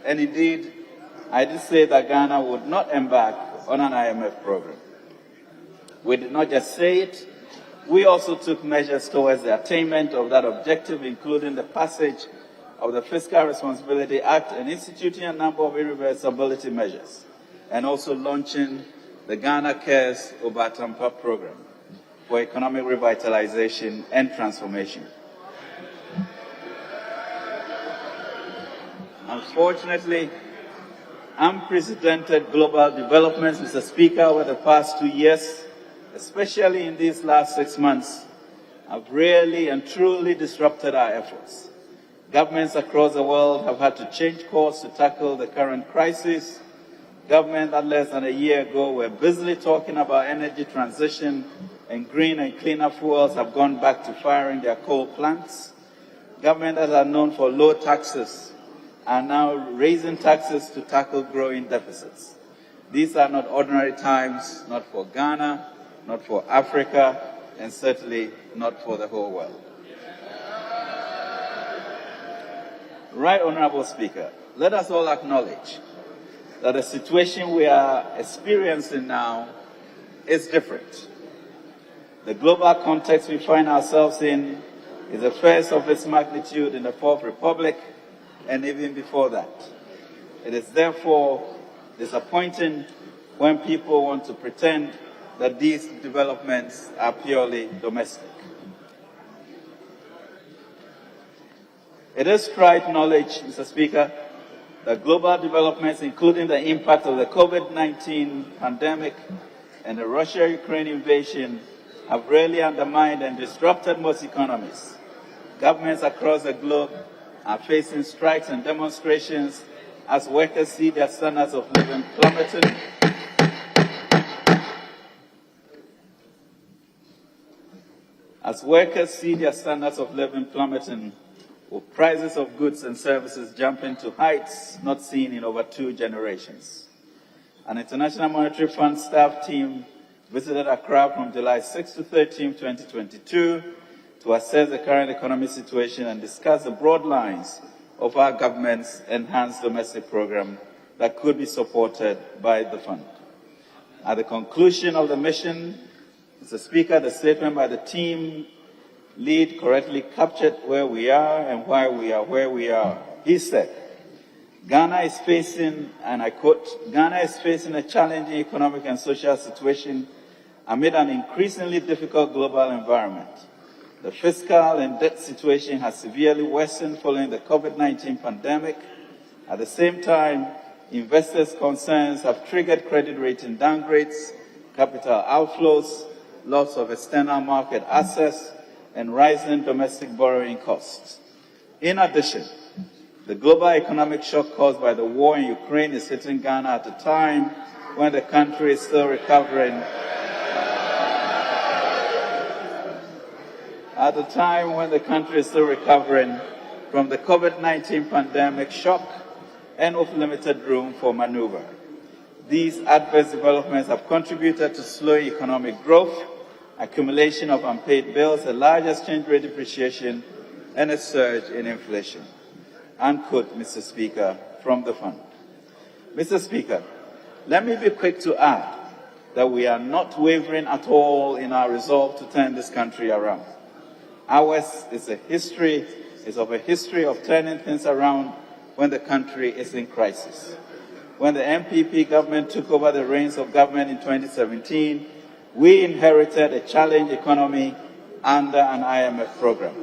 And indeed, I did say that Ghana would not embark on an IMF program. We did not just say it, we also took measures towards the attainment of that objective, including the passage of the Fiscal Responsibility Act and instituting a number of irreversibility measures, and also launching the Ghana Cares Obatampa program for economic revitalization and transformation. Unfortunately, unprecedented global developments, Mr. Speaker, over the past 2 years, especially in these last 6 months, have really and truly disrupted our efforts. Governments across the world have had to change course to tackle the current crisis. Governments that less than a year ago were busily talking about energy transition and green and cleaner fuels have gone back to firing their coal plants. Governments that are known for low taxes are now raising taxes to tackle growing deficits. These are not ordinary times, not for Ghana, not for Africa, and certainly not for the whole world. Right, Honorable Speaker, let us all acknowledge that the situation we are experiencing now is different. The global context we find ourselves in is the first of its magnitude in the Fourth Republic, and even before that. It is therefore disappointing when people want to pretend that these developments are purely domestic. It is trite knowledge, Mr. Speaker, that global developments, including the impact of the COVID-19 pandemic and the Russia-Ukraine invasion, have really undermined and disrupted most economies. Governments across the globe are facing strikes and demonstrations as workers see their standards of living plummeting. As workers see their standards of living plummeting, with prices of goods and services jumping to heights not seen in over 2 generations. An International Monetary Fund staff team visited Accra from July 6 to 13, 2022, to assess the current economic situation and discuss the broad lines of our government's enhanced domestic program that could be supported by the fund. At the conclusion of the mission, Mr. Speaker, the statement by the team lead correctly captured where we are and why we are where we are. He said, Ghana is facing, and I quote, Ghana is facing a challenging economic and social situation amid an increasingly difficult global environment. The fiscal and debt situation has severely worsened following the COVID-19 pandemic. At the same time, investors' concerns have triggered credit rating downgrades, capital outflows, loss of external market access, and rising domestic borrowing costs. In addition, the global economic shock caused by the war in Ukraine is hitting Ghana at a time when the country is still recovering. From the COVID-19 pandemic shock and with limited room for maneuver. These adverse developments have contributed to slow economic growth, accumulation of unpaid bills, a large exchange rate depreciation, and a surge in inflation. Unquote, Mr. Speaker, from the fund. Mr. Speaker, let me be quick to add that we are not wavering at all in our resolve to turn this country around. Ours is a history of turning things around when the country is in crisis. When the MPP government took over the reins of government in 2017, we inherited a challenged economy under an IMF program,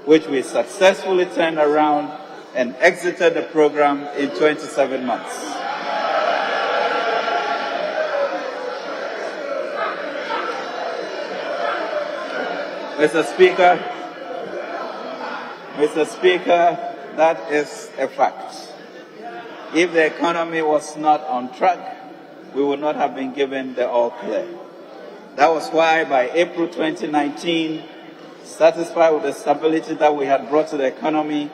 which we successfully turned around and exited the program in 27 months. Mr. Speaker, that is a fact. If the economy was not on track, we would not have been given the all clear. That was why by April 2019, satisfied with the stability that we had brought to the economy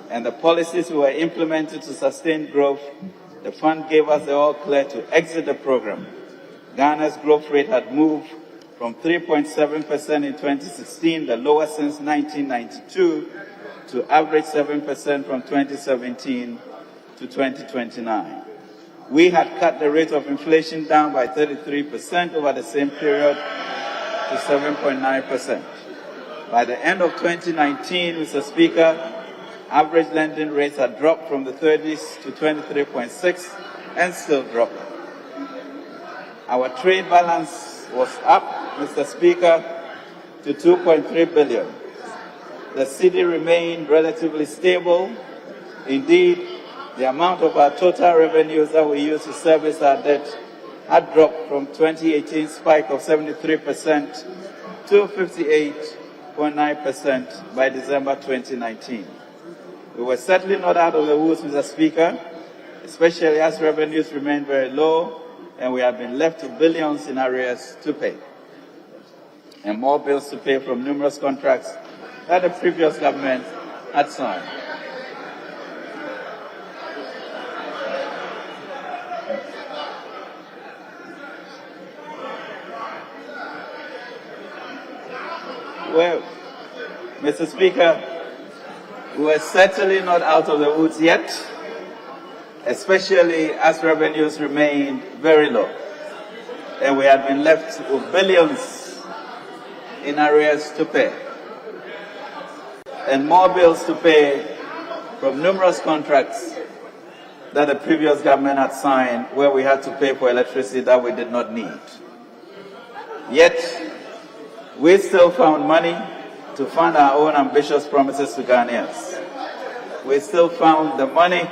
and the policies we were implementing to sustain growth, the fund gave us the all clear to exit the program. Ghana's growth rate had moved from 3.7% in 2016, the lowest since 1992, to average 7% from 2017, to 2029. We had cut the rate of inflation down by 33% over the same period to 7.9%. By the end of 2019, Mr. Speaker, average lending rates had dropped from the 30s to 23.6 and still dropping. Our trade balance was up, Mr. Speaker, to 2.3 billion. The city remained relatively stable. Indeed, the amount of our total revenues that we use to service our debt had dropped from 2018 spike of 73% to 58.9% by December 2019. We were certainly not out of the woods, Mr. Speaker, especially as revenues remain very low and we have been left with billions in arrears to pay, and more bills to pay from numerous contracts that the previous government had signed. Well, Mr. Speaker, we were certainly not out of the woods yet, especially as revenues remained very low, and we had been left with billions in arrears to pay, and more bills to pay from numerous contracts that the previous government had signed, where we had to pay for electricity that we did not need. Yet, we still found money to fund our own ambitious promises to Ghanaians. We still found the money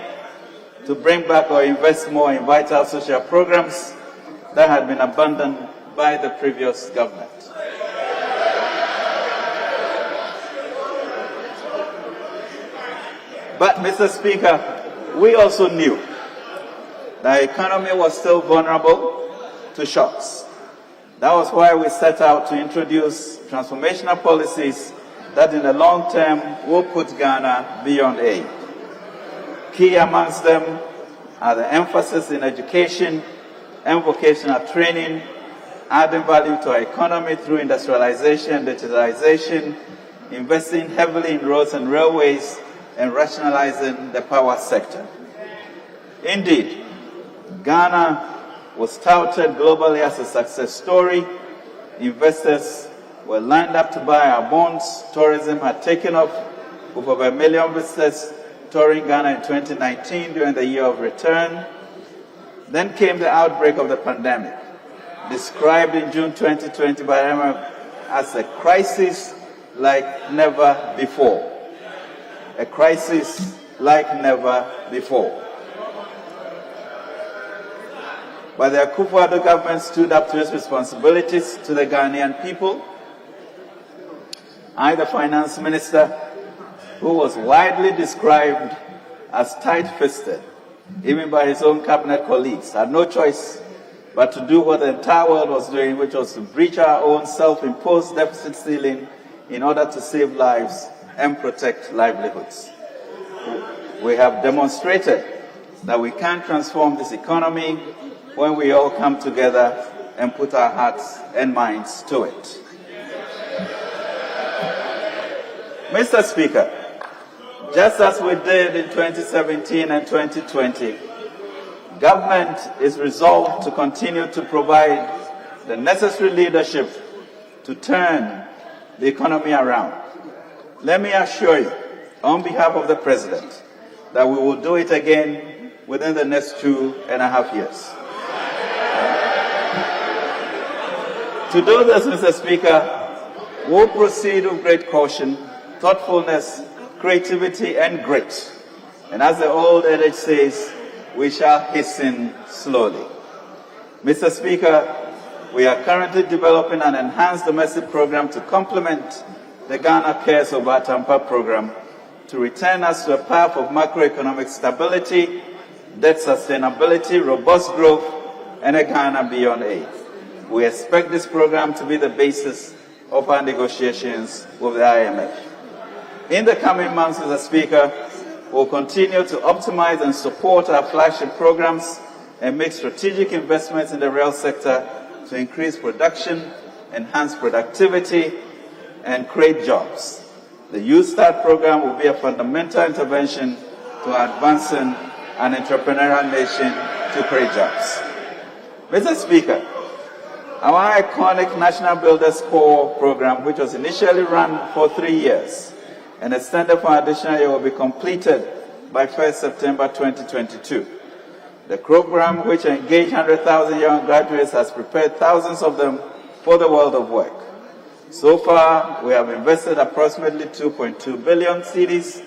to bring back or invest more in vital social programs that had been abandoned by the previous government. But, Mr. Speaker, we also knew that the economy was still vulnerable to shocks. That was why we set out to introduce transformational policies that in the long term will put Ghana beyond aid. Key amongst them are the emphasis in education and vocational training, adding value to our economy through industrialization, digitalization, investing heavily in roads and railways, and rationalizing the power sector. Indeed, Ghana was touted globally as a success story. Investors were lined up to buy our bonds. Tourism had taken off with over 1 million visitors touring Ghana in 2019 during the year of return. Then came the outbreak of the pandemic, described in June 2020 by IMF as a crisis like never before. A crisis like never before. But the Akufo-Addo government stood up to its responsibilities to the Ghanaian people. I, the finance minister, who was widely described as tight-fisted, even by his own cabinet colleagues, had no choice but to do what the entire world was doing, which was to breach our own self-imposed deficit ceiling in order to save lives and protect livelihoods. We have demonstrated that we can transform this economy when we all come together and put our hearts and minds to it. Mr. Speaker, just as we did in 2017 and 2020, government is resolved to continue to provide the necessary leadership to turn the economy around. Let me assure you, on behalf of the President, that we will do it again within the next 2.5 years. To do this, Mr. Speaker, we'll proceed with great caution, thoughtfulness, creativity, and grit. And as the old adage says, we shall hasten slowly. Mr. Speaker, we are currently developing an enhanced domestic program to complement the Ghana Cares Over Tampa program to return us to a path of macroeconomic stability, debt sustainability, robust growth, and a Ghana beyond aid. We expect this program to be the basis of our negotiations with the IMF. In the coming months, Mr. Speaker, we'll continue to optimize and support our flagship programs and make strategic investments in the rail sector to increase production, enhance productivity, and create jobs. The Youth Start program will be a fundamental intervention to advancing an entrepreneurial nation to create jobs. Mr. Speaker, our iconic National Builders Corps program, which was initially run for 3 years and extended for an additional year, will be completed by 1st September 2022. The program, which engaged 100,000 young graduates, has prepared thousands of them for the world of work. So far, we have invested approximately 2.2 billion cedis.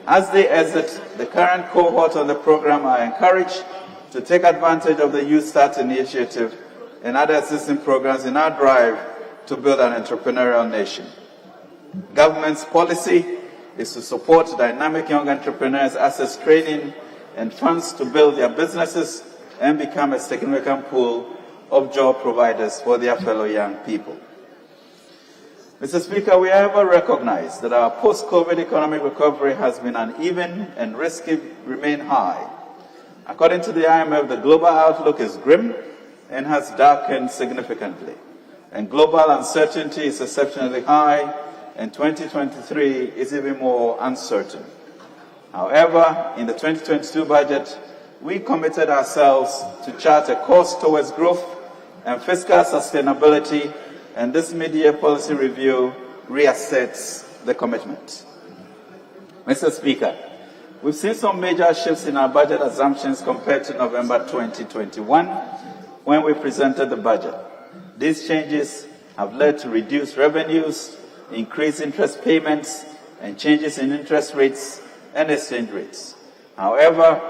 As they exit, the current cohort on the program are encouraged to take advantage of the Youth Start initiative and other assistance programs in our drive to build an entrepreneurial nation. Government's policy is to support dynamic young entrepreneurs, access training and funds to build their businesses and become a significant pool of job providers for their fellow young people. Mr. Speaker, we however recognize that our post-COVID economic recovery has been uneven and risks remain high. According to the IMF, the global outlook is grim and has darkened significantly, and global uncertainty is exceptionally high, and 2023 is even more uncertain. However, in the 2022 budget, we committed ourselves to chart a course towards growth and fiscal sustainability, and this mid-year policy review reassets the commitment. Mr. Speaker, we've seen some major shifts in our budget assumptions compared to November 2021, when we presented the budget. These changes have led to reduced revenues, increased interest payments, and changes in interest rates and exchange rates. However,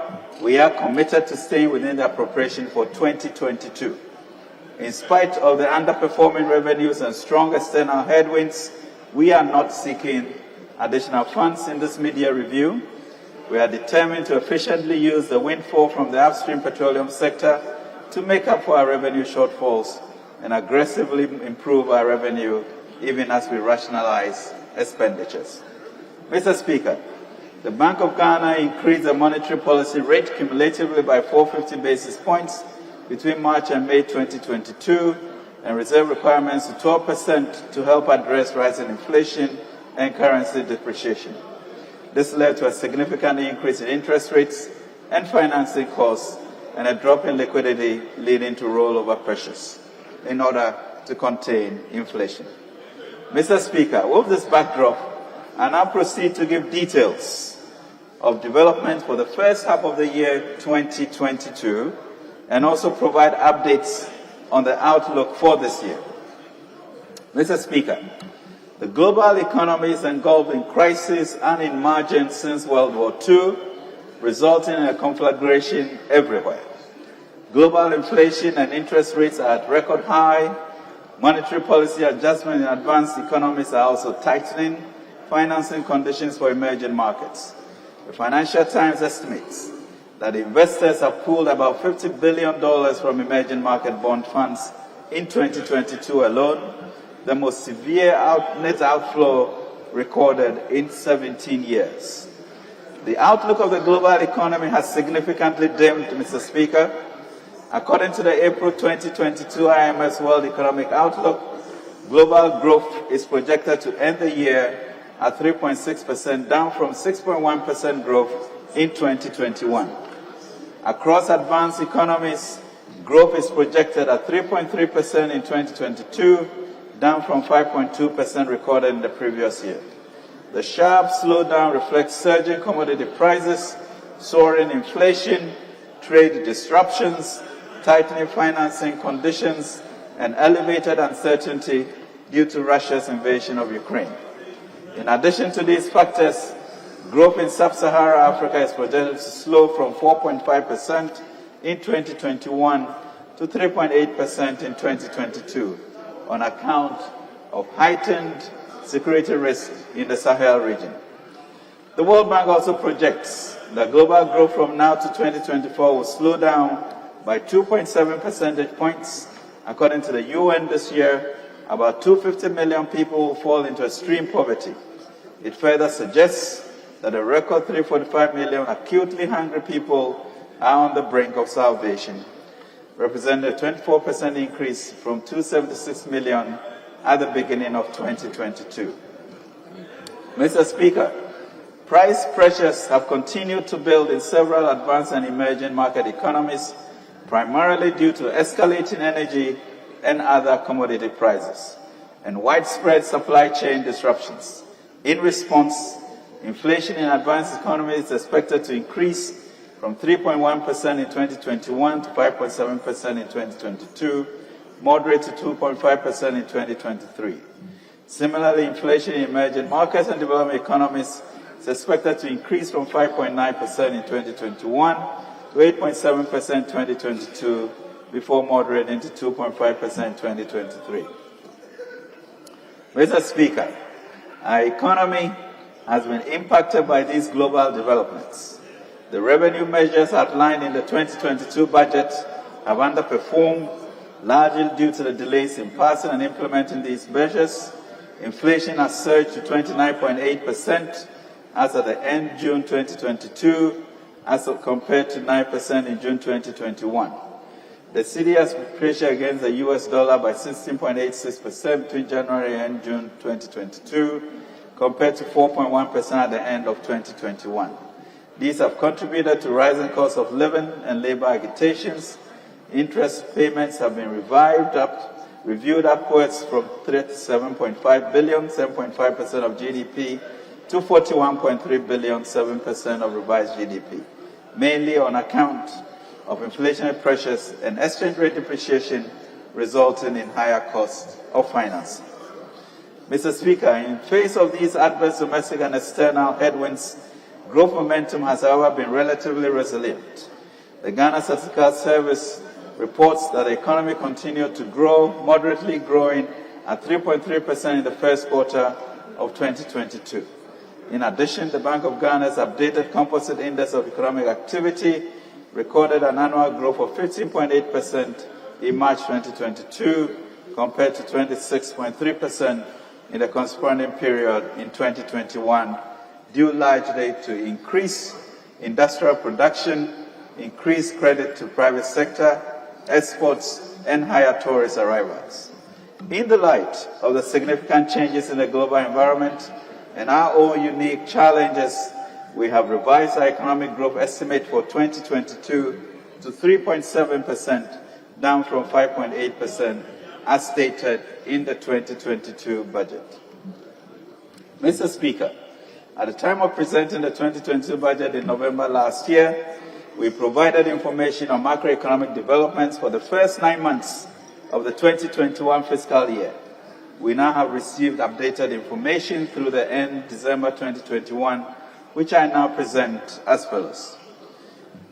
we are committed to staying within the appropriation for 2022. In spite of the underperforming revenues and strong external headwinds, we are not seeking additional funds in this mid-year review. We are determined to efficiently use the windfall from the upstream petroleum sector to make up for our revenue shortfalls and aggressively improve our revenue even as we rationalize expenditures. Mr. Speaker, the Bank of Ghana increased the monetary policy rate cumulatively by 450 basis points between March and May 2022 and reserve requirements to 12% to help address rising inflation and currency depreciation. This led to a significant increase in interest rates and financing costs and a drop in liquidity, leading to rollover pressures in order to contain inflation. Mr. Speaker, with this backdrop, I now proceed to give details of development for the first half of the year 2022 and also provide updates on the outlook for this year. Mr. Speaker, the global economy is engulfed in crisis and in margin since World War II, resulting in a conflagration everywhere. Global inflation and interest rates are at record high. Monetary policy adjustment in advanced economies are also tightening financing conditions for emerging markets. The Financial Times estimates that investors have pulled about $50 billion from emerging market bond funds in 2022 alone, the most severe net outflow recorded in 17 years. The outlook of the global economy has significantly dimmed, Mr. Speaker. According to the April 2022 IMF World Economic Outlook, global growth is projected to end the year at 3.6%, down from 6.1% growth in 2021. Across advanced economies, growth is projected at 3.3% in 2022, down from 5.2% recorded in the previous year. The sharp slowdown reflects surging commodity prices, soaring inflation, trade disruptions, tightening financing conditions, and elevated uncertainty due to Russia's invasion of Ukraine. In addition to these factors, growth in sub-Saharan Africa is projected to slow from 4.5% in 2021 to 3.8% in 2022 on account of heightened security risk in the Sahel region. The World Bank also projects that global growth from now to 2024 will slow down by 2.7 percentage points. According to the UN this year, about 250 million people will fall into extreme poverty. It further suggests that a record 345 million acutely hungry people are on the brink of starvation, representing a 24% increase from 276 million at the beginning of 2022. Mr. Speaker, Price pressures have continued to build in several advanced and emerging market economies, primarily due to escalating energy and other commodity prices and widespread supply chain disruptions. In response, inflation in advanced economies is expected to increase from 3.1% in 2021 to 5.7% in 2022, moderate to 2.5% in 2023. Similarly, inflation in emerging markets and developing economies is expected to increase from 5.9% in 2021 to 8.7% in 2022, before moderating to 2.5% in 2023. Mr. Speaker, our economy has been impacted by these global developments. The revenue measures outlined in the 2022 budget have underperformed, largely due to the delays in passing and implementing these measures. Inflation has surged to 29.8% as at the end June 2022, as compared to 9% in June 2021. The cedi has appreciated against the US dollar by 16.86% between January and June 2022, compared to 4.1% at the end of 2021. These have contributed to rising costs of living and labor agitations. Interest payments have been reviewed upwards from 37.5 billion, 7.5% of GDP, to 41.3 billion, 7% of revised GDP, mainly on account of inflationary pressures and exchange rate depreciation, resulting in higher costs of financing. Mr. Speaker, in face of these adverse domestic and external headwinds, growth momentum has, however, been relatively resilient. The Ghana Statistical Service reports that the economy continued to grow, moderately growing at 3.3% in the first quarter of 2022. In addition, the Bank of Ghana's updated Composite Index of Economic Activity recorded an annual growth of 15.8% in March 2022, compared to 26.3% in the corresponding period in 2021, due largely to increased industrial production, increased credit to private sector, exports, and higher tourist arrivals. In the light of the significant changes in the global environment and our own unique challenges, we have revised our economic growth estimate for 2022 to 3.7%, down from 5.8%, as stated in the 2022 budget. Mr. Speaker, at the time of presenting the 2022 budget in November last year, we provided information on macroeconomic developments for the first 9 months of the 2021 fiscal year. We now have received updated information through the end December 2021, which I now present as follows.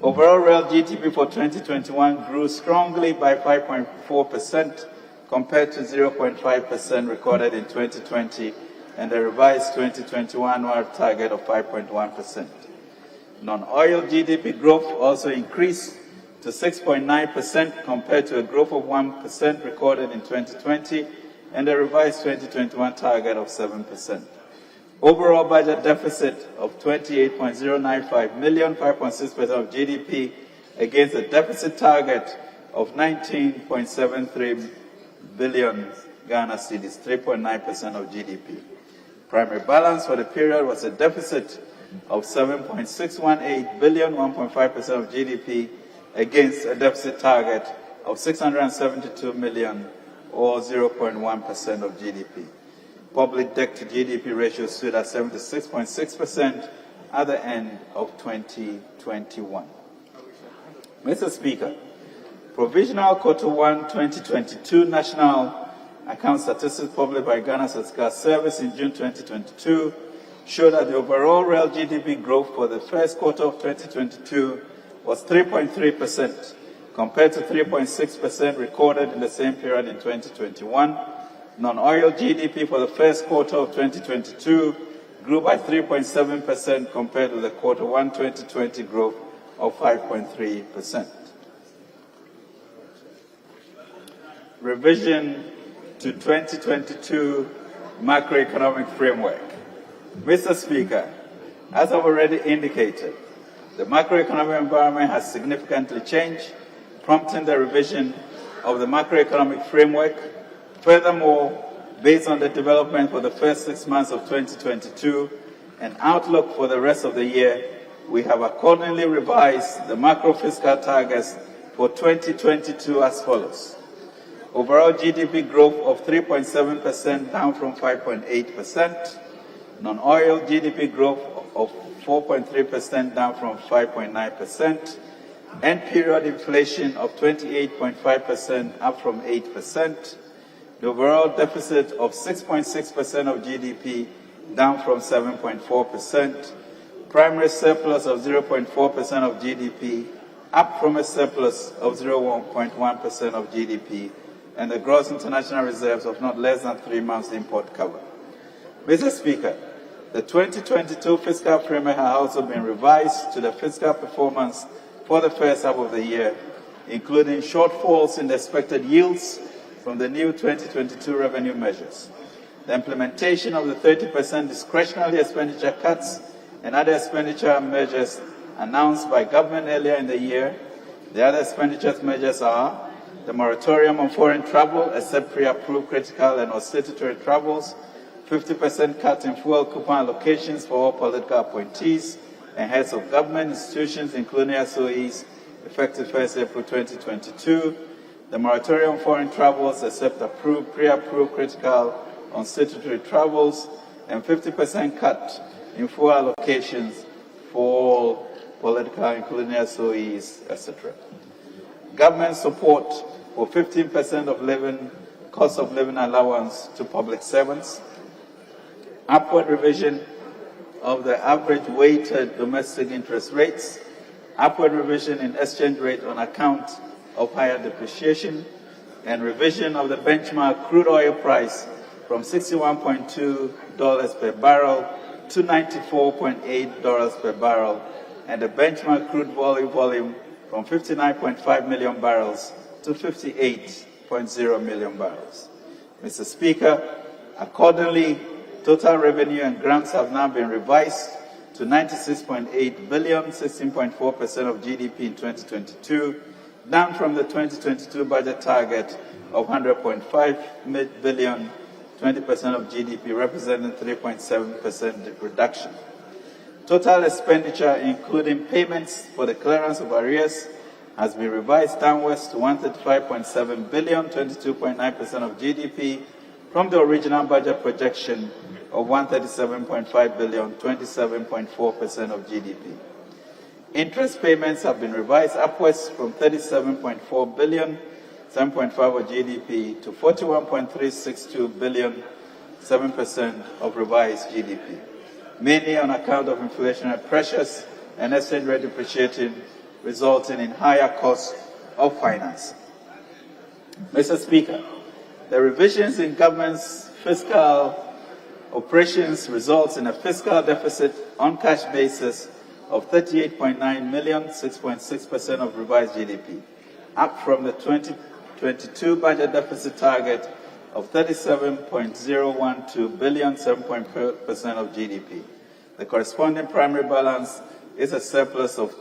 Overall real GDP for 2021 grew strongly by 5.4% compared to 0.5% recorded in 2020 and the revised 2021 annual target of 5.1%. Non-oil GDP growth also increased to 6.9% compared to a growth of 1% recorded in 2020 and a revised 2021 target of 7%. Overall budget deficit of 28.095 million, 5.6% of GDP, against a deficit target of 19.73 billion Ghana cedis, 3.9% of GDP. Primary balance for the period was a deficit of 7.618 billion, 1.5% of GDP, against a deficit target of 672 million, or 0.1% of GDP. Public debt to GDP ratio stood at 76.6% at the end of 2021. Mr. Speaker, provisional Q1 2022 national account statistics published by Ghana Statistical Service in June 2022 show that the overall real GDP growth for the first quarter of 2022 was 3.3%, compared to 3.6% recorded in the same period in 2021. Non-oil GDP for the first quarter of 2022 grew by 3.7% compared to the Q1 2020 growth of 5.3%. Revision to 2022 macroeconomic framework. Mr. Speaker, as I've already indicated, the macroeconomic environment has significantly changed, prompting the revision of the macroeconomic framework. Furthermore, based on the development for the first 6 months of 2022, and outlook for the rest of the year, we have accordingly revised the macro fiscal targets for 2022 as follows. Overall GDP growth of 3.7% down from 5.8%. Non-oil GDP growth of 4.3% down from 5.9%. End period inflation of 28.5% up from 8%. The overall deficit of 6.6% of GDP down from 7.4%. Primary surplus of 0.4% of GDP up from a surplus of 0.1% of GDP, and the gross international reserves of not less than 3 months import cover. Mr. Speaker, the 2022 fiscal framework has also been revised to the fiscal performance for the first half of the year, including shortfalls in the expected yields from the new 2022 revenue measures, the implementation of the 30% discretionary expenditure cuts and other expenditure measures announced by government earlier in the year. The other expenditure measures are the moratorium on foreign travel except pre-approved critical and statutory travels, 50% cut in fuel coupon allocations for all political appointees and heads of government institutions, including SOEs, effective 1st April 2022, the moratorium on foreign travels except pre-approved critical on statutory travels, and 50% cut in fuel allocations for all political, including SOEs, etc. Government support for 15% of cost of living allowance to public servants, upward revision of the average weighted domestic interest rates, upward revision in exchange rate on account of higher depreciation, and revision of the benchmark crude oil price from $61.2 per barrel to $94.8 per barrel, and the benchmark crude volume from 59.5 million barrels to 58.0 million barrels. Mr. Speaker, accordingly, total revenue and grants have now been revised to $96.8 billion, 16.4% of GDP in 2022, down from the 2022 budget target of $100.5 billion, 20% of GDP, representing 3.7% reduction. Total expenditure, including payments for the clearance of arrears, has been revised downwards to $135.7 billion, 22.9% of GDP, from the original budget projection of $137.5 billion, 27.4% of GDP. Interest payments have been revised upwards from $37.4 billion, 7.5% of GDP, to $41.362 billion, 7% of revised GDP, mainly on account of inflationary pressures and exchange rate depreciating, resulting in higher costs of finance. Mr. Speaker, the revisions in government's fiscal operations results in a fiscal deficit on cash basis of $38.9 million, 6.6% of revised GDP, up from the 2022 budget deficit target of $37.012 billion, 7% of GDP. The corresponding primary balance is a surplus of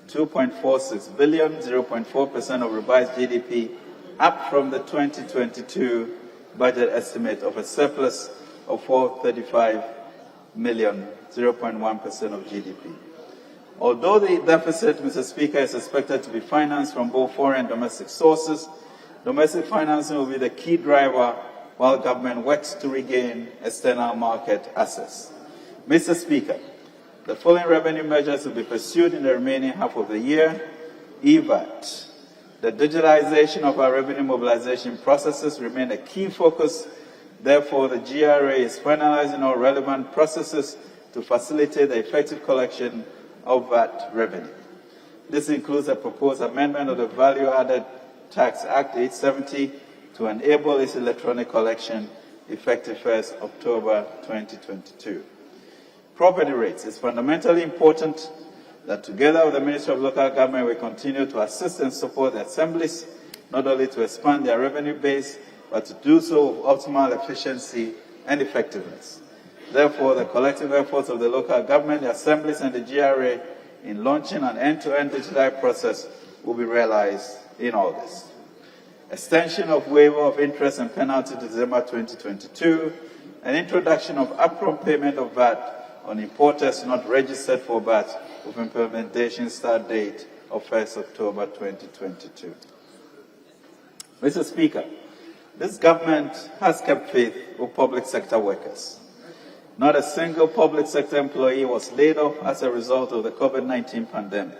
$2.46 billion, 0.4% of revised GDP, up from the 2022 budget estimate of a surplus of $435 million, 0.1% of GDP. Although the deficit, Mr. Speaker, is expected to be financed from both foreign and domestic sources, domestic financing will be the key driver while government works to regain external market access. Mr. Speaker, the following revenue measures will be pursued in the remaining half of the year. EVAT. The digitalization of our revenue mobilization processes remain a key focus. Therefore, the GRA is finalizing all relevant processes to facilitate the effective collection of VAT revenue. This includes a proposed amendment of the Value Added Tax Act 870 to enable its electronic collection effective 1st October 2022. Property rates. It's fundamentally important that together with the Ministry of Local Government, we continue to assist and support the assemblies, not only to expand their revenue base, but to do so with optimal efficiency and effectiveness. Therefore, the collective efforts of the local government, the assemblies, and the GRA in launching an end-to-end digitized process will be realized in August. Extension of waiver of interest and penalty to December 2022, and introduction of upfront payment of VAT on importers not registered for VAT with implementation start date of 1st October 2022. Mr. Speaker, this government has kept faith with public sector workers. Not a single public sector employee was laid off as a result of the COVID-19 pandemic.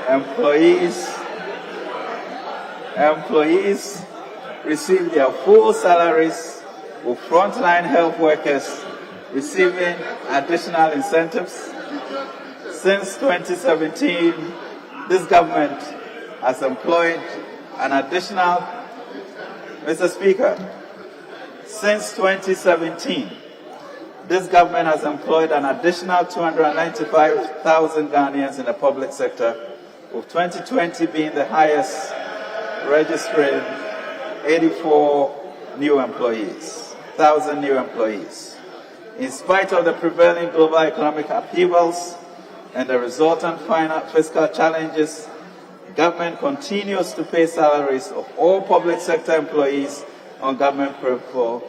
Employees receive their full salaries, with frontline health workers receiving additional incentives. Since 2017, this government has employed an additional, Mr. Speaker, since 2017, this government has employed an additional 295,000 Ghanaians in the public sector, with 2020 being the highest, registering 84,000 new employees. In spite of the prevailing global economic upheavals and the resultant fiscal challenges, the government continues to pay salaries of all public sector employees on government payroll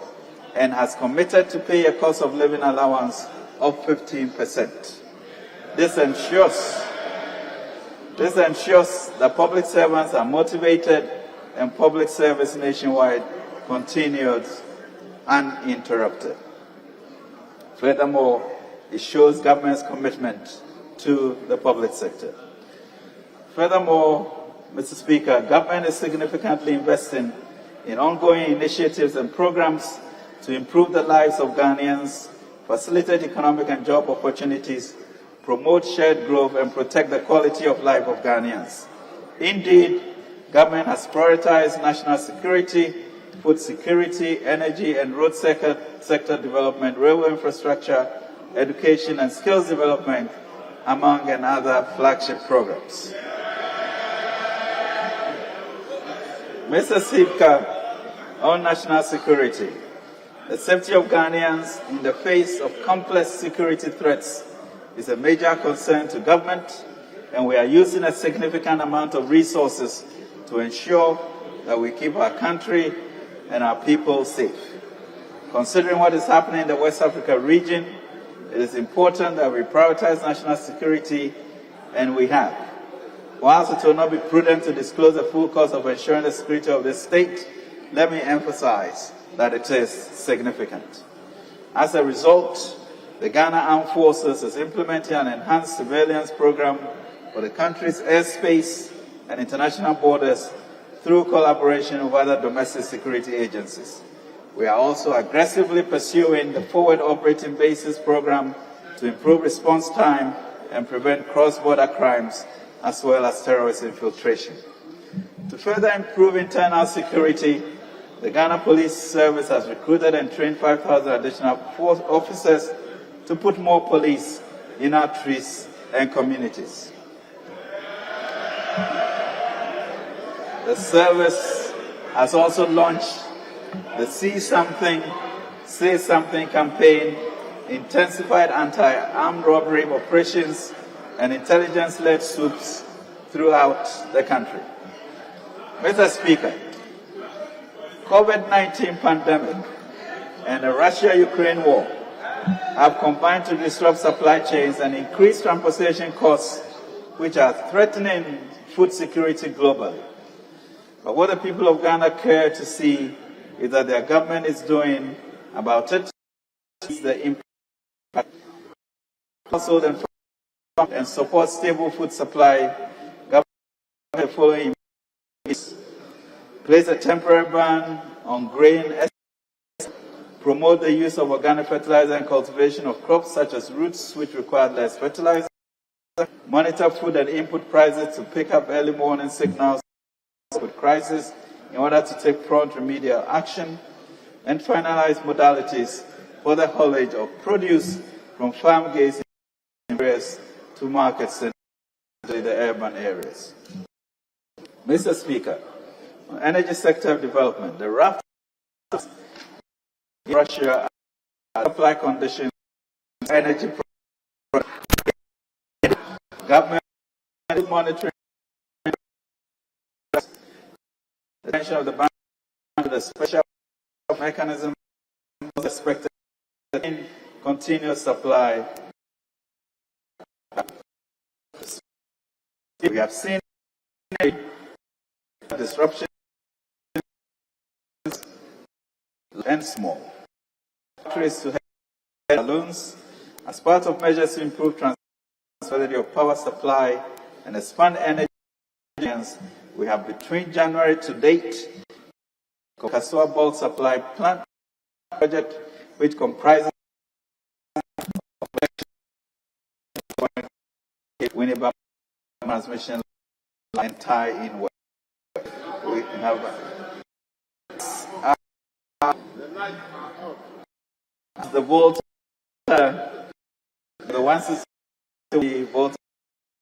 and has committed to pay a cost of living allowance of 15%. This ensures that public servants are motivated and public service nationwide continues uninterrupted. Furthermore, it shows government's commitment to the public sector. Furthermore, Mr. Speaker, government is significantly investing in ongoing initiatives and programs to improve the lives of Ghanaians, facilitate economic and job opportunities, promote shared growth, and protect the quality of life of Ghanaians. Indeed, government has prioritized national security, food security, energy and road sector development, railway infrastructure, education and skills development, among other flagship programs. Mr. Speaker, on national security, the safety of Ghanaians in the face of complex security threats is a major concern to government, and we are using a significant amount of resources to ensure that we keep our country and our people safe. Considering what is happening in the West Africa region, it is important that we prioritize national security, and we have. Whilst it will not be prudent to disclose the full cost of ensuring the security of this state, let me emphasize that it is significant. As a result, the Ghana Armed Forces is implementing an enhanced surveillance program for the country's airspace and international borders through collaboration with other domestic security agencies. We are also aggressively pursuing the Forward Operating Bases program to improve response time and prevent cross-border crimes as well as terrorist infiltration. To further improve internal security, the Ghana Police Service has recruited and trained 5,000 additional officers to put more police in our streets and communities. The service has also launched the See Something, Say Something campaign, intensified anti-armed robbery operations, and intelligence-led swoops throughout the country. Mr. Speaker, COVID-19 pandemic and the Russia-Ukraine war have combined to disrupt supply chains and increase transportation costs, which are threatening food security globally. But what the people of Ghana care to see is that their government is doing about it. The impact household and support stable food supply. Government the following: place a temporary ban on grain, promote the use of organic fertilizer and cultivation of crops such as roots which require less fertilizer, monitor food and input prices to pick up early warning signals with crisis in order to take prompt remedial action, and finalize modalities for the haulage of produce from farm gates in areas to markets in the urban areas. Mr. Speaker, on energy sector development, the raft in Russia supply conditions, energy government monitoring the attention of the bank to the special mechanism expected continuous supply. We have seen disruption and small. Factories to balloons as part of measures to improve transferability of power supply and expand energy. We have between January to date Kasua bulk supply plant project, which comprises Winneba transmission line tie in. We have the volt, the 160 volt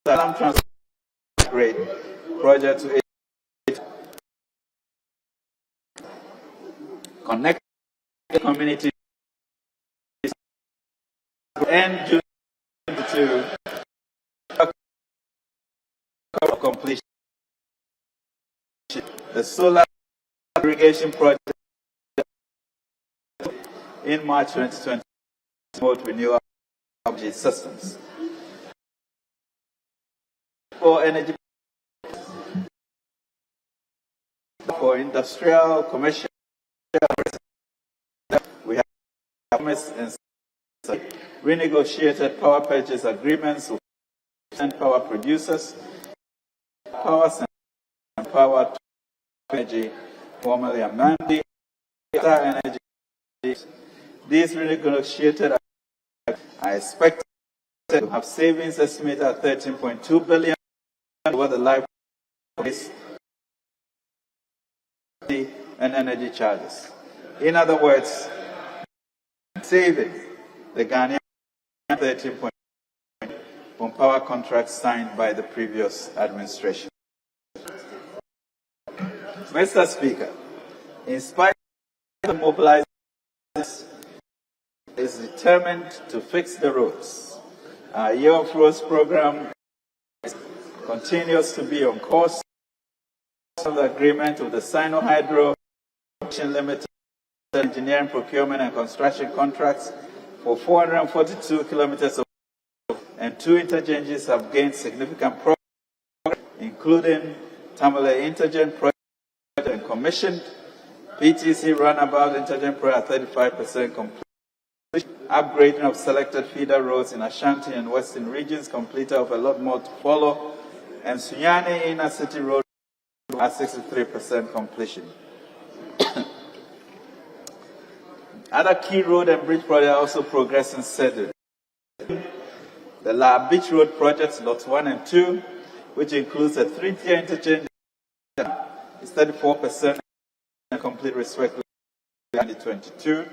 transfer grade project to connect the community and June 22 completion. The solar irrigation project in March 2020 to promote renewable energy systems. For energy, for industrial, commercial, we have renegotiated power purchase agreements with power producers, power and power energy, formerly Amandi, energy. These renegotiated are expected to have savings estimated at 13.2 billion over the life of this and energy charges. In other words, saving the Ghanaian 13 from power contracts signed by the previous administration. Mr. Speaker, in spite of the mobilization, is determined to fix the roads. Our Year of Roads program continues to be on course. The agreement with the Sino-Hydro Limited engineering, procurement and construction contracts for 442 kilometers of and 2 interchanges have gained significant progress, including Tamale Interchange project and commissioned, PTC runabout interchange project at 35% complete, upgrading of selected feeder roads in Ashanti and Western regions completed, of a lot more to follow, and Sunyani Inner City Road at 63% completion. Other key road and bridge projects are also progressing steadily. The La Beach Road projects, lots 1 and 2, which includes a 3-tier interchange, is 34% complete respectively in 2022.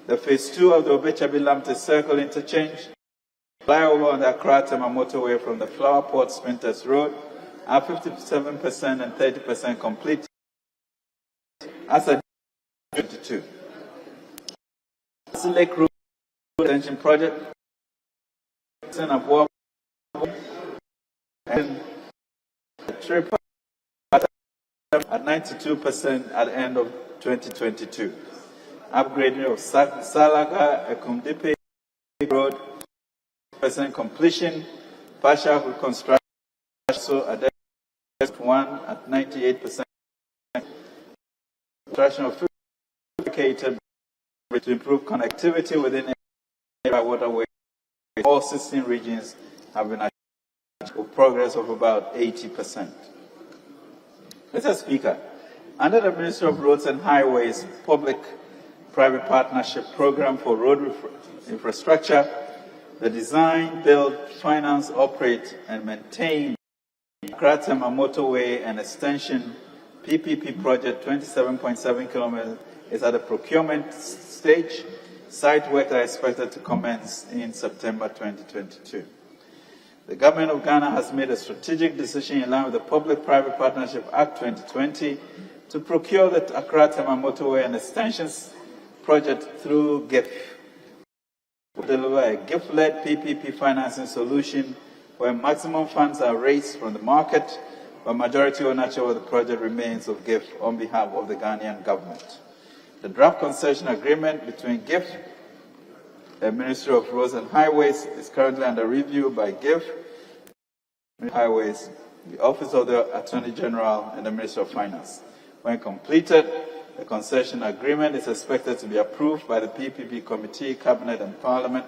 The phase 2 of the Obechabi-Lamte Circle interchange, flyover on the Accra-Tema motorway from the Flower Port Sprinters Road, are 57% and 30% complete as of 2022. The Lake Road extension project and the trip at 92% at the end of 2022. Upgrading of Salaga Ekumdipe Road, percent completion, partial reconstruction, so at 1 at 98%. Construction of fabricated to improve connectivity within area waterways. All 16 regions have been achieved with progress of about 80%. Mr. Speaker, under the Ministry of Roads and Highways Public-Private Partnership Program for Road Infrastructure, the design, build, finance, operate, and maintain Accra-Tema Motorway and Extension PPP project 27.7 kilometers is at the procurement stage. Site work are expected to commence in September 2022. The Government of Ghana has made a strategic decision in line with the Public-Private Partnership Act 2020 to procure the Accra-Tema Motorway and Extensions project through GIF. We deliver a GIF-led PPP financing solution where maximum funds are raised from the market, but majority ownership of the project remains of GIF on behalf of the Ghanaian government. The draft concession agreement between GIF the Ministry of Roads and Highways is currently under review by GIF, Highways, the Office of the Attorney General, and the Ministry of Finance. When completed, the concession agreement is expected to be approved by the PPP Committee, Cabinet, and Parliament.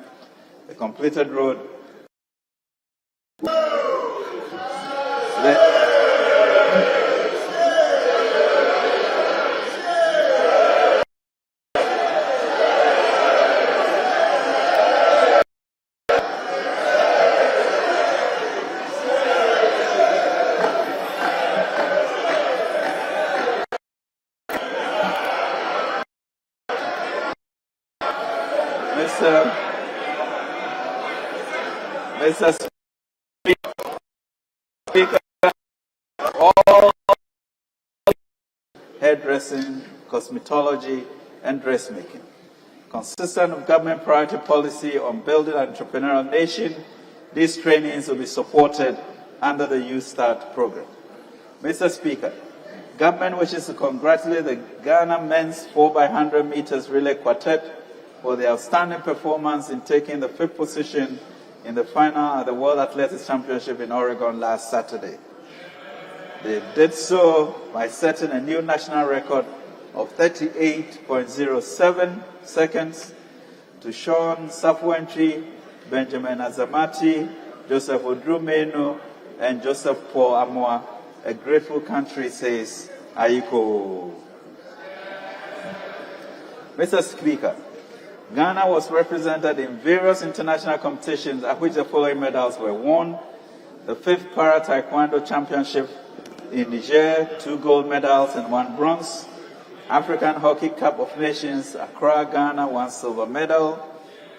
The completed road Mr. Speaker, all hairdressing, cosmetology, and dressmaking. Consistent with government priority policy on building an entrepreneurial nation, these trainings will be supported under the Youth Start program. Mr. Speaker, government wishes to congratulate the Ghana men's 4x100 meters relay quartet for their outstanding performance in taking the 5th position in the final at the World Athletics Championship in Oregon last Saturday. They did so by setting a new national record of 38.07 seconds to Sean Safuentry, Benjamin Azamati, Joseph Odrumenu, and Joseph Paul Amoa. A grateful country says, Aiko. Mr. Speaker, Ghana was represented in various international competitions at which the following medals were won. The 5th Para Taekwondo Championship in Niger, 2 gold medals and 1 bronze. African Hockey Cup of Nations, Accra, Ghana, 1 silver medal.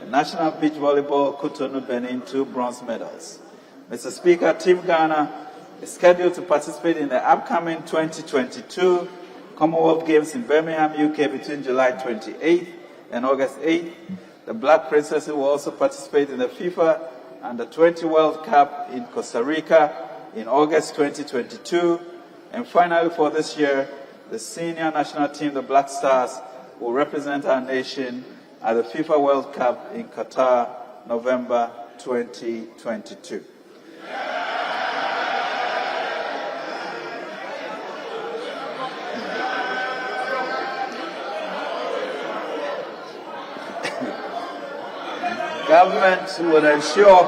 The National Beach Volleyball, Cotonou, Benin, 2 bronze medals. Mr. Speaker, Team Ghana is scheduled to participate in the upcoming 2022 Commonwealth Games in Birmingham, UK between July 28th and August 8th. The Black Princesses will also participate in the FIFA Under-20 World Cup in Costa Rica in August 2022. And finally, for this year, the senior national team, the Black Stars, will represent our nation at the FIFA World Cup in Qatar, November 2022. Government will ensure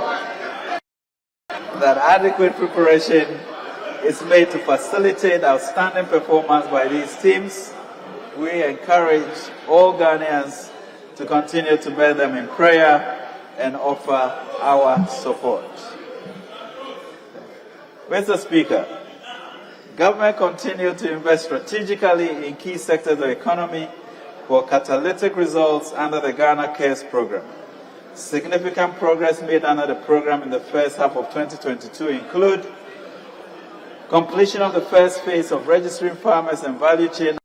that adequate preparation is made to facilitate outstanding performance by these teams. We encourage all Ghanaians to continue to bear them in prayer and offer our support. Mr. Speaker, government continue to invest strategically in key sectors of the economy for catalytic results under the Ghana Cares program. Significant progress made under the program in the first half of 2022 include completion of the first phase of registering farmers and value chain in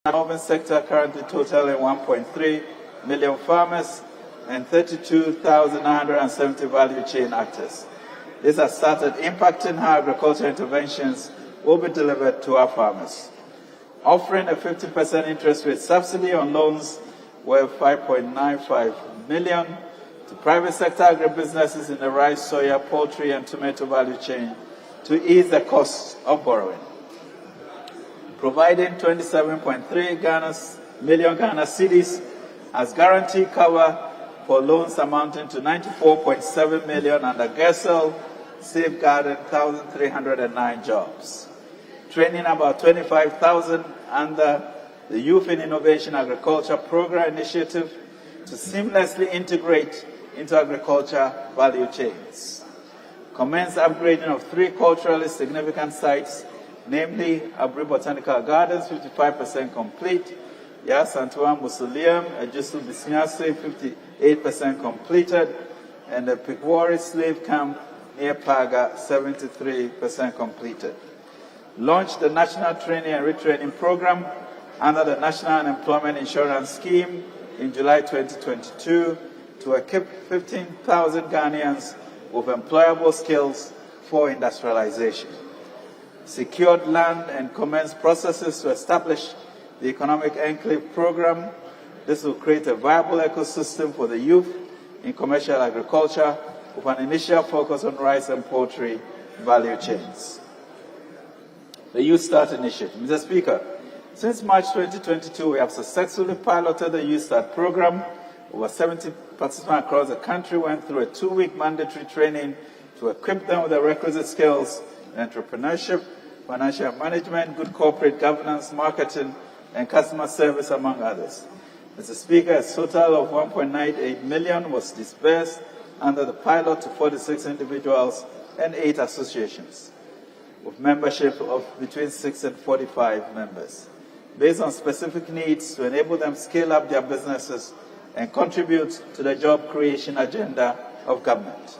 the urban sector, currently totaling 1.3 million farmers and 32,970 value chain actors. This has started impacting how agricultural interventions will be delivered to our farmers. Offering a 50% interest rate subsidy on loans worth 5.95 million to private sector agribusinesses in the rice, soya, poultry, and tomato value chain to ease the cost of borrowing. Providing 27.3 million Ghana cedis as guarantee cover for loans amounting to 94.7 million under GESEL, safeguarding 1,309 jobs. Training about 25,000 under the Youth in Innovation Agriculture Program Initiative to seamlessly integrate into agriculture value chains. Commence upgrading of 3 culturally significant sites, namely Abri Botanical Gardens, 55% complete, Yas Antoine Mausoleum, Ejisu Bisinyase, 58% completed, and the Pikwari Slave Camp near Paga, 73% completed. Launched the National Training and Retraining Program under the National Unemployment Insurance Scheme in July 2022 to equip 15,000 Ghanaians with employable skills for industrialization. Secured land and commenced processes to establish the Economic Enclave Program. This will create a viable ecosystem for the youth in commercial agriculture with an initial focus on rice and poultry value chains. The Youth Start Initiative. Mr. Speaker, since March 2022, we have successfully piloted the Youth Start program. Over 70 participants across the country went through a 2-week mandatory training to equip them with the requisite skills in entrepreneurship, financial management, good corporate governance, marketing, and customer service, among others. Mr. Speaker, a total of 1.98 million was disbursed under the pilot to 46 individuals and 8 associations, with membership of between 6 and 45 members, based on specific needs to enable them scale up their businesses and contribute to the job creation agenda of government.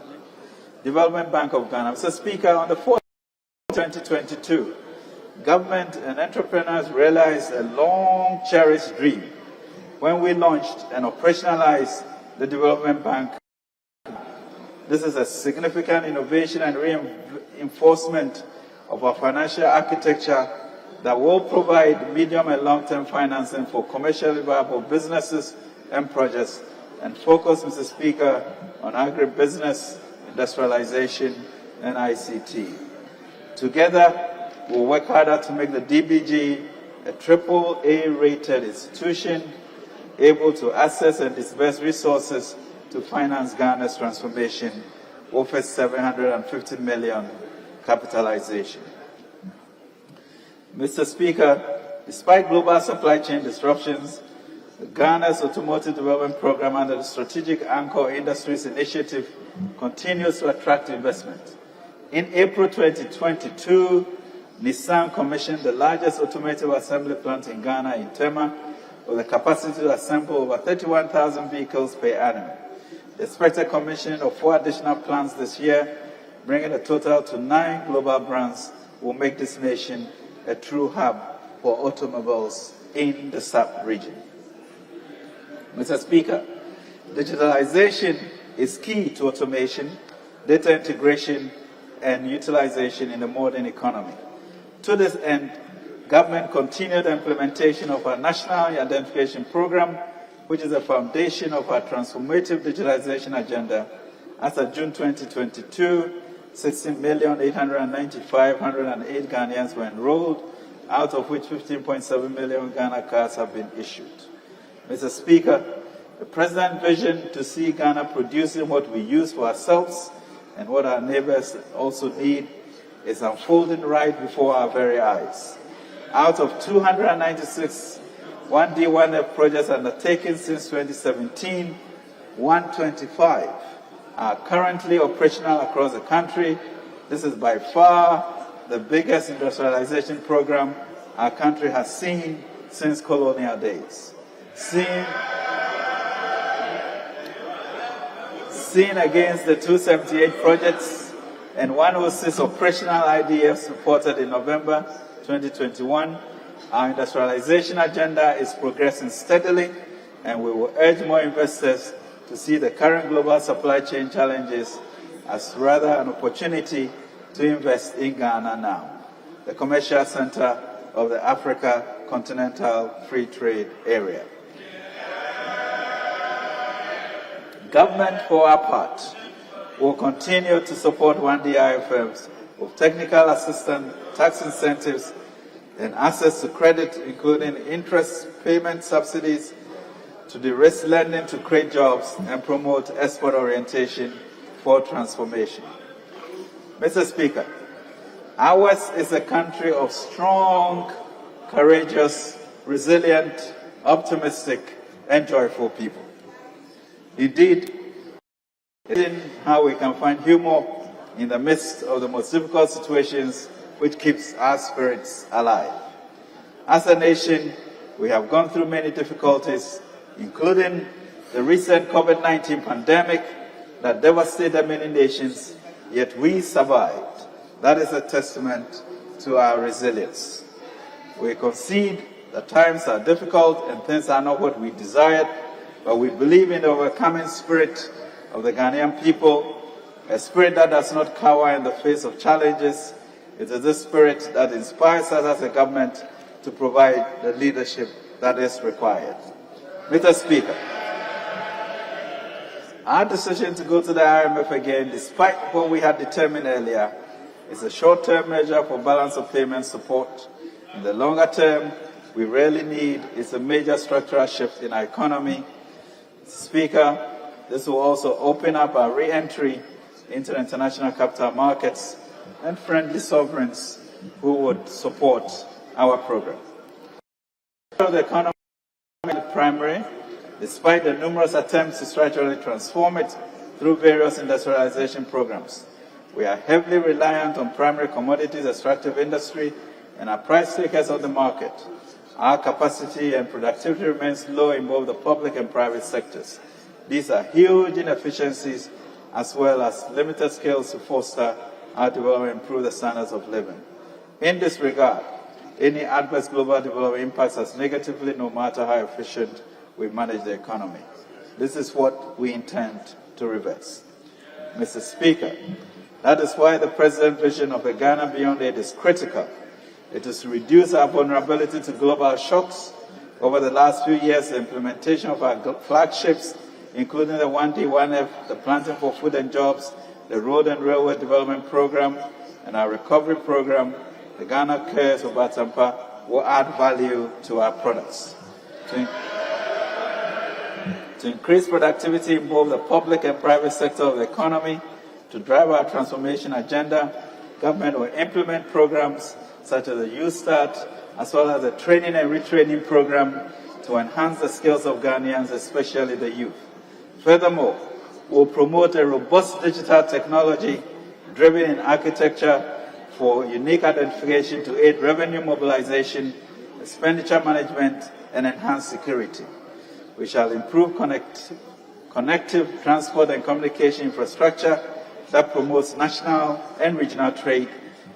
Development Bank of Ghana. Mr. Speaker, on the 4th of 2022, government and entrepreneurs realized a long-cherished dream when we launched and operationalized the Development Bank. This is a significant innovation and reinforcement of our financial architecture that will provide medium and long-term financing for commercially viable businesses and projects and focus, Mr. Speaker, on agribusiness, industrialization, and ICT. Together, we'll work harder to make the DBG a AAA-rated institution able to access and disburse resources to finance Ghana's transformation with a 750 million capitalization. Mr. Speaker, despite global supply chain disruptions, Ghana's Automotive Development Program under the Strategic Anchor Industries Initiative continues to attract investment. In April 2022, Nissan commissioned the largest automotive assembly plant in Ghana in Tema, with the capacity to assemble over 31,000 vehicles per annum. The expected commissioning of 4 additional plants this year, bringing the total to 9 global brands, will make this nation a true hub for automobiles in the sub-region. Mr. Speaker, digitalization is key to automation, data integration, and utilization in the modern economy. To this end, government continued the implementation of our National Identification Program, which is the foundation of our transformative digitalization agenda. As of June 2022, 16,895,108 Ghanaians were enrolled, out of which 15.7 million Ghana cards have been issued. Mr. Speaker, the President's vision to see Ghana producing what we use for ourselves and what our neighbors also need is unfolding right before our very eyes. Out of 296 1D, 1F projects undertaken since 2017, 125 are currently operational across the country. This is by far the biggest industrialization program our country has seen since colonial days. Seen against the 278 projects and 106 operational IDFs reported in November 2021, our industrialization agenda is progressing steadily, and we will urge more investors to see the current global supply chain challenges as rather an opportunity to invest in Ghana now, the commercial center of the Africa Continental Free Trade Area. Government, for our part, will continue to support 1D IFMs with technical assistance, tax incentives, and access to credit, including interest payment subsidies, to de-risk lending to create jobs and promote export orientation for transformation. Mr. Speaker, ours is a country of strong, courageous, resilient, optimistic, and joyful people. Indeed, in how we can find humor in the midst of the most difficult situations, which keeps our spirits alive. As a nation, we have gone through many difficulties, including the recent COVID-19 pandemic that devastated many nations, yet we survived. That is a testament to our resilience. We concede that times are difficult and things are not what we desired, but we believe in the overcoming spirit of the Ghanaian people, a spirit that does not cower in the face of challenges. It is this spirit that inspires us as a government to provide the leadership that is required. Mr. Speaker, Our decision to go to the IMF again, despite what we had determined earlier, is a short-term measure for balance of payment support. In the longer term, we really need is a major structural shift in our economy. Mr. Speaker, this will also open up our re-entry into the international capital markets and friendly sovereigns who would support our program. The economy primary, despite the numerous attempts to structurally transform it through various industrialization programs. We are heavily reliant on primary commodities extractive industry and are price takers of the market. Our capacity and productivity remains low in both the public and private sectors. These are huge inefficiencies as well as limited skills to foster our development and improve the standards of living. In this regard, any adverse global development impacts us negatively no matter how efficient we manage the economy. This is what we intend to reverse. Mr. Speaker, that is why the President's vision of a Ghana beyond aid is critical. It is to reduce our vulnerability to global shocks. Over the last few years, the implementation of our flagships, including the 1D, 1F, the Planting for Food and Jobs, the Road and Railway Development Program, and our recovery program, the Ghana Cares of Batampa, will add value to our products. To increase productivity in both the public and private sector of the economy, to drive our transformation agenda, government will implement programs such as the Youth Start, as well as the training and retraining program to enhance the skills of Ghanaians, especially the youth. Furthermore, we'll promote a robust digital technology driven in architecture for unique identification to aid revenue mobilization, expenditure management, and enhance security. We shall improve connective transport and communication infrastructure that promotes national and regional trade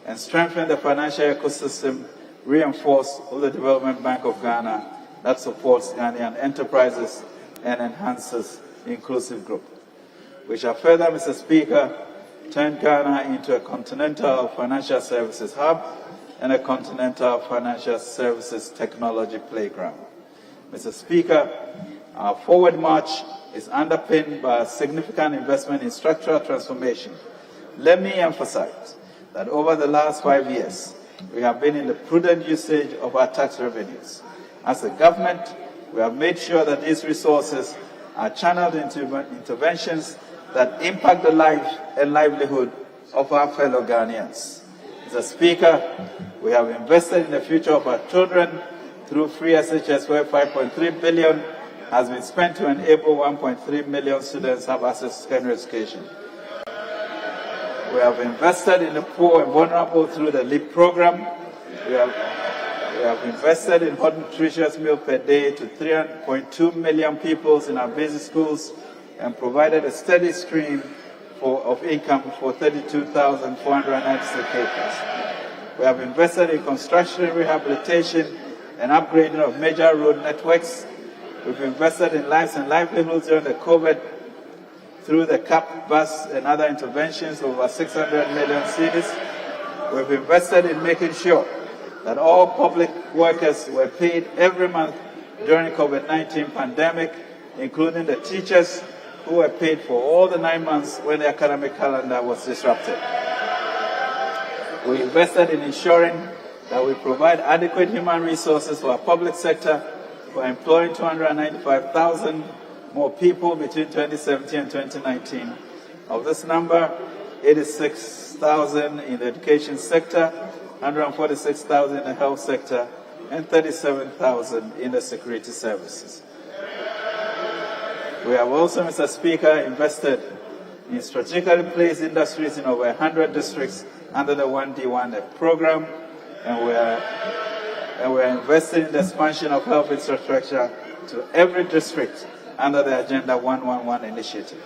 and strengthen the financial ecosystem reinforced with the Development Bank of Ghana that supports Ghanaian enterprises and enhances inclusive growth. We shall further, Mr. Speaker, turn Ghana into a continental financial services hub and a continental financial services technology playground. Mr. Speaker, our forward march is underpinned by a significant investment in structural transformation. Let me emphasize that over the last 5 years, we have been in the prudent usage of our tax revenues. As a government, we have made sure that these resources are channeled into interventions that impact the life and livelihood of our fellow Ghanaians. Mr. Speaker, we have invested in the future of our children through free SHS, where 5.3 billion has been spent to enable 1.3 million students have access to secondary education. We have invested in the poor and vulnerable through the LEAP program. We have invested in hot nutritious meal per day to 3.2 million pupils in our basic schools and provided a steady stream of income for 32,496 acres. We have invested in construction, rehabilitation, and upgrading of major road networks. We've invested in lives and livelihoods during the COVID through the CAP bus and other interventions of over 600 million cedis. We've invested in making sure that all public workers were paid every month during COVID-19 pandemic, including the teachers who were paid for all the 9 months when the academic calendar was disrupted. We invested in ensuring that we provide adequate human resources for our public sector by employing 295,000 more people between 2017 and 2019. Of this number, 86,000 in the education sector, 146,000 in the health sector, and 37,000 in the security services. We have also, Mr. Speaker, invested in strategically placed industries in over 100 districts under the 1D, 1F program, and we are investing in the expansion of health infrastructure to every district under the Agenda 111 initiative.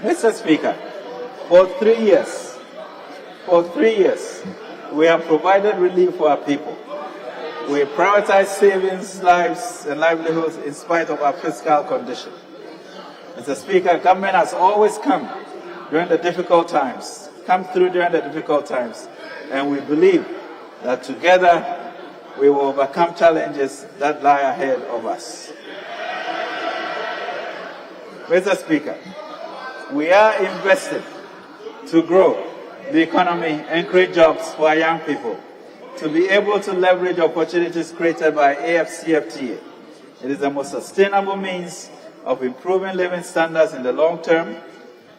Mr. Speaker, for 3 years, we have provided relief for our people. We prioritize savings, lives, and livelihoods in spite of our fiscal condition. Mr. Speaker, government has always come through during the difficult times, and we believe that together we will overcome challenges that lie ahead of us. Mr. Speaker, we are invested to grow the economy and create jobs for our young people, to be able to leverage opportunities created by AFCFTA. It is the most sustainable means of improving living standards in the long term.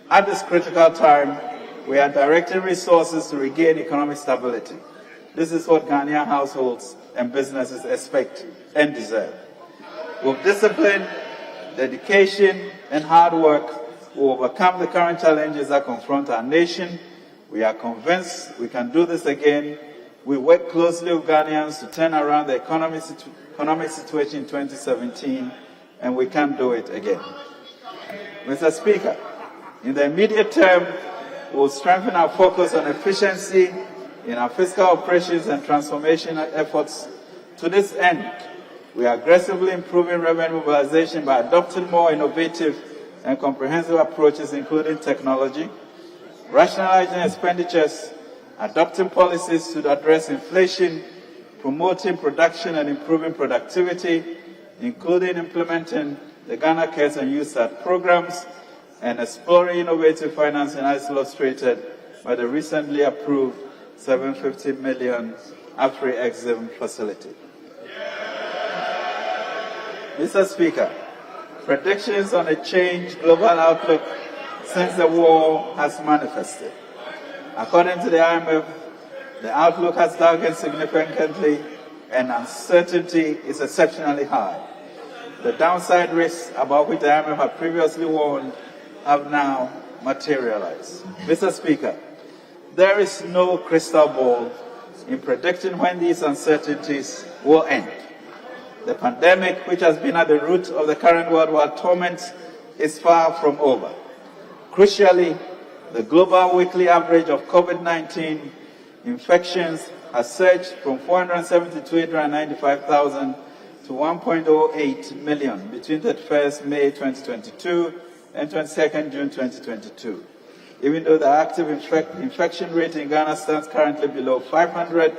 At this critical time, we are directing resources to regain economic stability. This is what Ghanaian households and businesses expect and deserve. With discipline, dedication, and hard work, we will overcome the current challenges that confront our nation. We are convinced we can do this again. We work closely with Ghanaians to turn around the economic situation in 2017, and we can do it again. Mr. Speaker, in the immediate term, we will strengthen our focus on efficiency in our fiscal operations and transformation efforts. To this end, we are aggressively improving revenue mobilization by adopting more innovative and comprehensive approaches, including technology, rationalizing expenditures, adopting policies to address inflation, promoting production and improving productivity, including implementing the Ghana Cares and USAID programs, and exploring innovative financing as illustrated by the recently approved $750 million Afri-Exim facility. Mr. Speaker, predictions on a changed global outlook since the war has manifested. According to the IMF, the outlook has darkened significantly and uncertainty is exceptionally high. The downside risks about which the IMF had previously warned have now materialized. Mr. Speaker, there is no crystal ball in predicting when these uncertainties will end. The pandemic, which has been at the root of the current worldwide torment, is far from over. Crucially, the global weekly average of COVID-19 infections has surged from 470 to 895,000 to 1.08 million between 31st May 2022 and 22nd June 2022. Even though the active infection rate in Ghana stands currently below 500,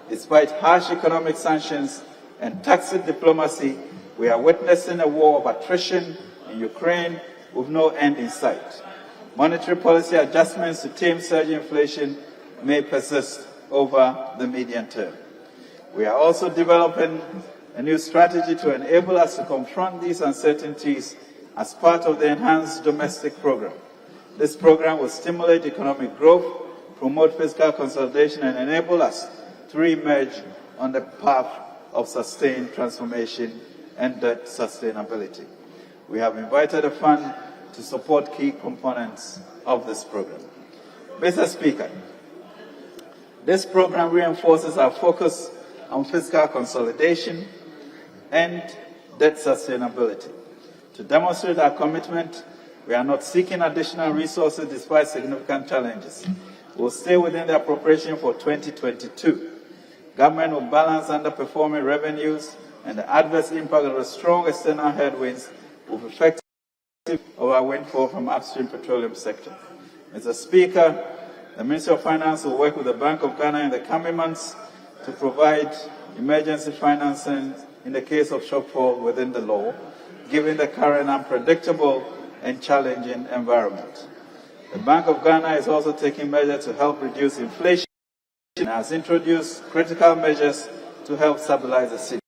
despite harsh economic sanctions and tacit diplomacy, we are witnessing a war of attrition in Ukraine with no end in sight. Monetary policy adjustments to tame surging inflation may persist over the medium term. We are also developing a new strategy to enable us to confront these uncertainties as part of the enhanced domestic program. This program will stimulate economic growth, promote fiscal consolidation, and enable us to re-emerge on the path of sustained transformation and debt sustainability. We have invited a fund to support key components of this program. Mr. Speaker, this program reinforces our focus on fiscal consolidation and debt sustainability. To demonstrate our commitment, we are not seeking additional resources despite significant challenges. We will stay within the appropriation for 2022. Government will balance underperforming revenues and the adverse impact of the strong external headwinds with effective of our windfall from upstream petroleum sector. Mr. Speaker, the Ministry of Finance will work with the Bank of Ghana in the coming months to provide emergency financing in the case of shortfall within the law, given the current unpredictable and challenging environment. The Bank of Ghana is also taking measures to help reduce inflation and has introduced critical measures to help stabilize the city,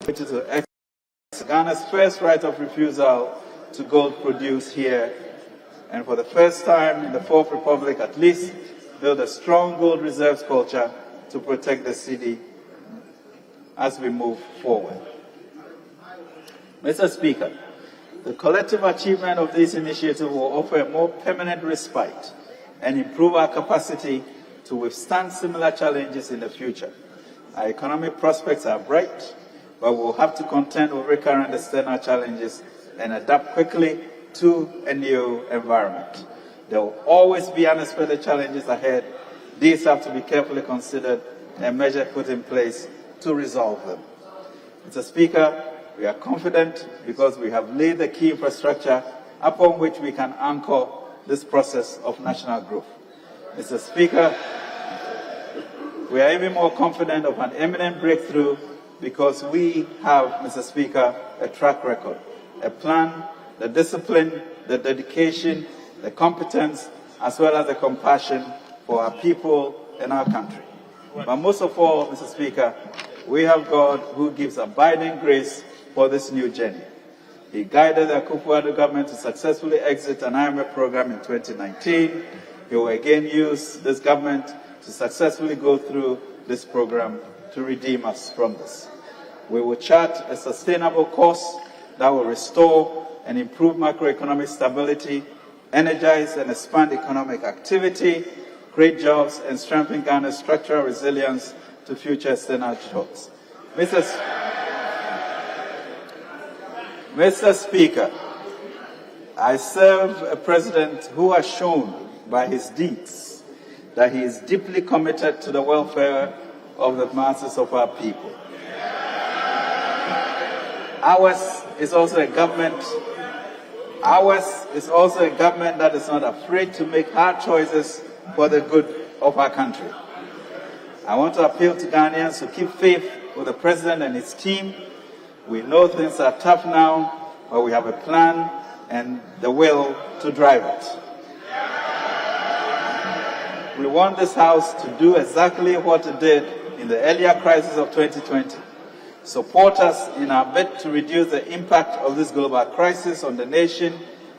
which is to exercise Ghana's first right of refusal to gold produced here, and for the first time in the Fourth Republic at least, build a strong gold reserves culture to protect the city as we move forward. Mr. Speaker, the collective achievement of this initiative will offer a more permanent respite and improve our capacity to withstand similar challenges in the future. Our economic prospects are bright, but we will have to contend with recurrent external challenges and adapt quickly to a new environment. There will always be unexpected challenges ahead. These have to be carefully considered and measures put in place to resolve them. Mr. Speaker, we are confident because we have laid the key infrastructure upon which we can anchor this process of national growth. Mr. Speaker, we are even more confident of an imminent breakthrough because we have, Mr. Speaker, a track record, a plan the discipline, the dedication, the competence, as well as the compassion for our people and our country. But most of all, Mr. Speaker, we have God who gives abiding grace for this new journey. He guided the Akufo-Addo government to successfully exit an IMF program in 2019. He will again use this government to successfully go through this program to redeem us from this. We will chart a sustainable course that will restore and improve macroeconomic stability, energize and expand economic activity, create jobs, and strengthen Ghana's structural resilience to future external shocks. Mr. Speaker, I serve a president who has shown by his deeds that he is deeply committed to the welfare of the masses of our people. Ours is also a government that is not afraid to make hard choices for the good of our country. I want to appeal to Ghanaians to keep faith with the president and his team. We know things are tough now, but we have a plan and the will to drive it. We want this House to do exactly what it did in the earlier crisis of 2020. Support us in our bid to reduce the impact of this global crisis on the nation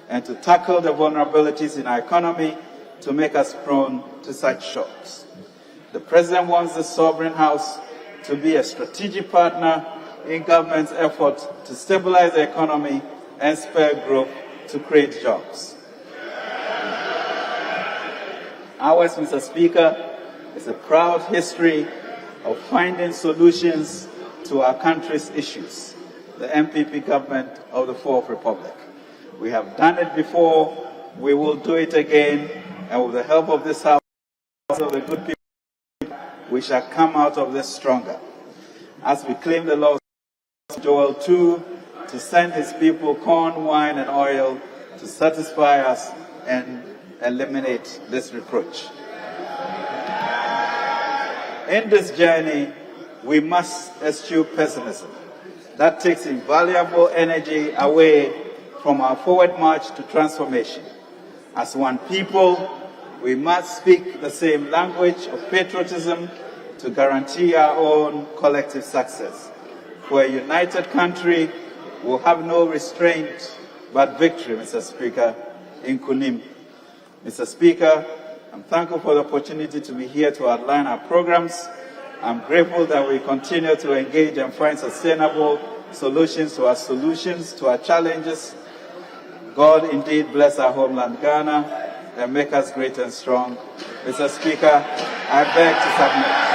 and to tackle the vulnerabilities in our economy to make us prone to such shocks. The President wants the Sovereign House to be a strategic partner in government's effort to stabilize the economy and spur growth to create jobs. Ours, Mr. Speaker, is a proud history of finding solutions to our country's issues, the MPP government of the Fourth Republic. We have done it before, we will do it again, and with the help of this House, of the good people, we shall come out of this stronger. As we claim the laws of Joel 2, to send his people corn, wine, and oil to satisfy us and eliminate this reproach. In this journey, we must eschew pessimism. That takes invaluable energy away from our forward march to transformation. As one people, we must speak the same language of patriotism to guarantee our own collective success. For a united country will have no restraint but victory, Mr. Speaker, in Kunim. Mr. Speaker, I'm thankful for the opportunity to be here to outline our programs. I'm grateful that we continue to engage and find sustainable solutions to our challenges. God indeed bless our homeland Ghana and make us great and strong. Mr. Speaker, I beg to submit.